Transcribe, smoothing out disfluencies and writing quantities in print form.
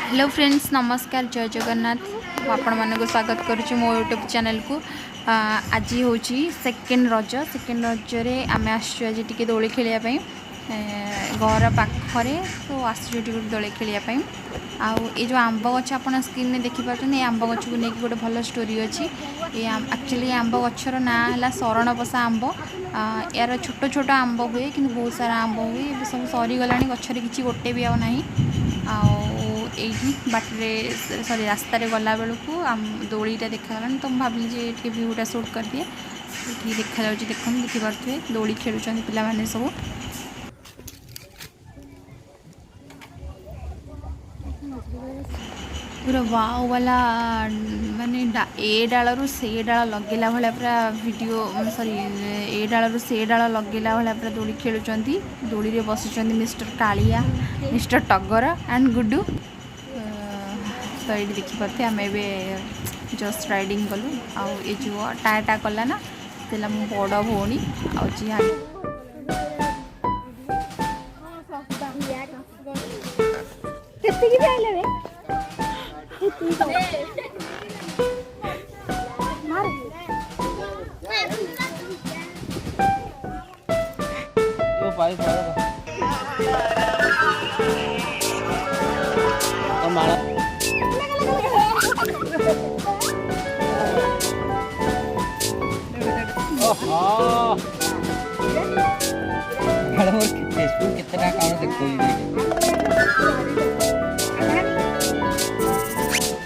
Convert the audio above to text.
hello friends नमस्कार जय जगन्नाथ आपण मानक स्वागत करुच्ची मो यूट्यूब चैनल को आज हूँ सेकेंड रज रे आम आज टी दोली खेलने घर पाखरे तो आसुटी दोली खेलने आउ ये जो आंब गछ आप स्क्रीन में देखिपुर आंब गछ को लेकिन गोटे भल स्टोरी अच्छी एक्चुअली आंब गचर ना है शरण बसा आंब यार छोट छोट आंब हुए कि बहुत सारा आंब हुए सब सरीगला गचर किसी गोटे भी आना बाटे सॉरी रास्तार गला बेलू दोलीटा देखा तो मुझे भाविली जे भ्यूटा सुट कर दिए देखा जाऊँगी देखते देखिपे दोली खेलुं पिला सब पूरा वाव वाला माने ए डालू से डाल लगेला भाया पूरा वीडियो सॉरी ए डालू से डाल लगेला भाया पूरा दोली खेलुंट दोली रे बसुँच mister Kalia mister Tagar and Guddu तो ये देखिपे आम ए जस्ट राइडिंग कलु आउ ये जो टाटा कला ना तेला मो बड़ भौणी आ फेसबुक कितना काम देखो